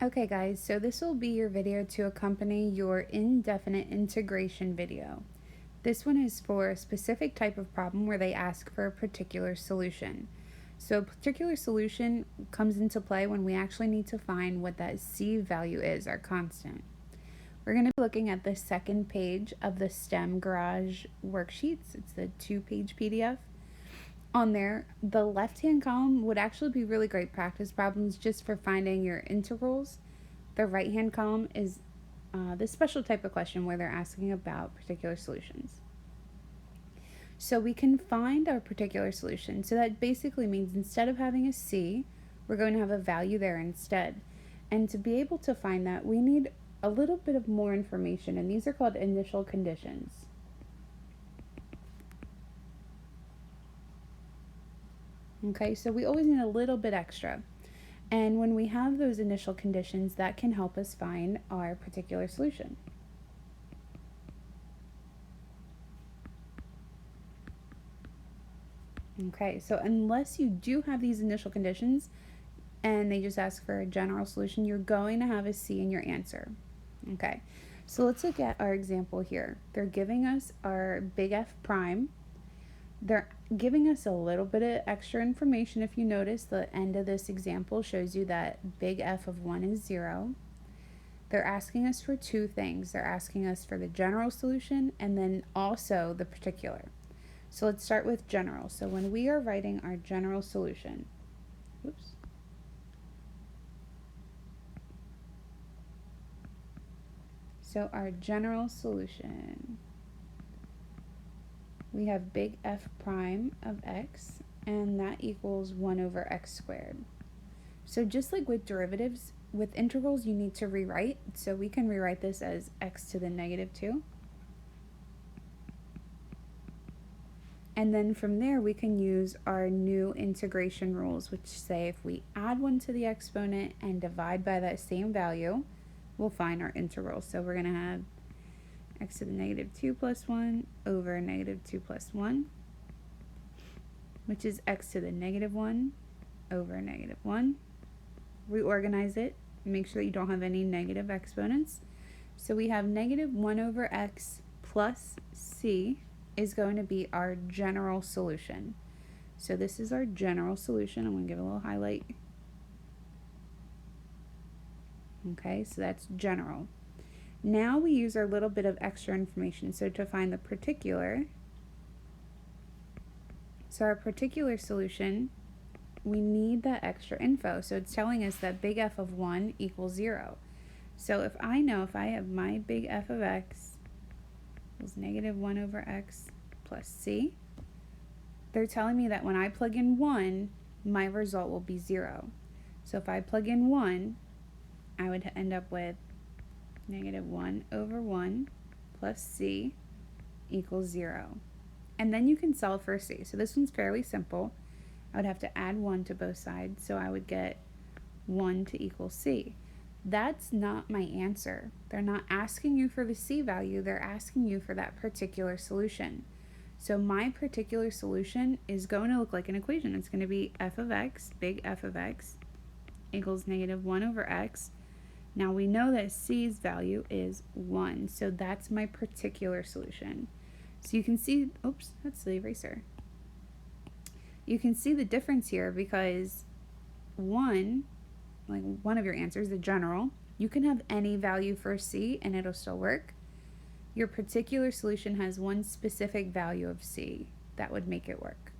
Okay guys, so this will be your video to accompany your indefinite integration video. This one is for a specific type of problem where they ask for a particular solution. So a particular solution comes into play when we actually need to find what that C value is, our constant. We're going to be looking at the second page of the STEM Garage worksheets. It's the 2-page PDF. On there, the left-hand column would actually be really great practice problems just for finding your integrals. The right-hand column is this special type of question where they're asking about particular solutions. So we can find our particular solution. So that basically means instead of having a C, we're going to have a value there instead. And to be able to find that, we need a little bit of more information, and these are called initial conditions. Okay, so we always need a little bit extra. And when we have those initial conditions, that can help us find our particular solution. Okay, so unless you do have these initial conditions and they just ask for a general solution, you're going to have a C in your answer. Okay, so let's look at our example here. They're giving us our big F prime. They're giving us a little bit of extra information. If you notice, the end of this example shows you that big F of 1 is 0. They're asking us for two things. They're asking us for the general solution and then also the particular. So let's start with general. So when we are writing our general solution, So our general solution, we have big F prime of x, and that equals 1 over x squared. So just like with derivatives, with integrals you need to rewrite. So we can rewrite this as x to the negative 2. And then from there we can use our new integration rules, which say if we add 1 to the exponent and divide by that same value, we'll find our integral. So we're going to have x to the negative 2 plus 1 over negative 2 plus 1, which is x to the negative 1 over negative 1. Reorganize it, make sure that you don't have any negative exponents. So we have negative 1 over x plus c is going to be our general solution. So this is our general solution. I'm going to give a little highlight. Okay, so that's general. Now we use our little bit of extra information. So to find the particular, so our particular solution, we need that extra info. So it's telling us that big F of 1 equals 0. So if I have my big F of x is negative 1 over x plus c, they're telling me that when I plug in 1, my result will be 0. So if I plug in 1, I would end up with negative 1 over 1 plus c equals 0. And then you can solve for c. So this one's fairly simple. I would have to add 1 to both sides, so I would get 1 to equal c. That's not my answer. They're not asking you for the c value, they're asking you for that particular solution. So my particular solution is going to look like an equation. It's going to be f of x, big F of x, equals negative 1 over x. Now we know that c's value is 1, so that's my particular solution. So you can see, oops, that's the eraser. You can see the difference here because one of your answers, the general, you can have any value for c and it'll still work. Your particular solution has one specific value of c that would make it work.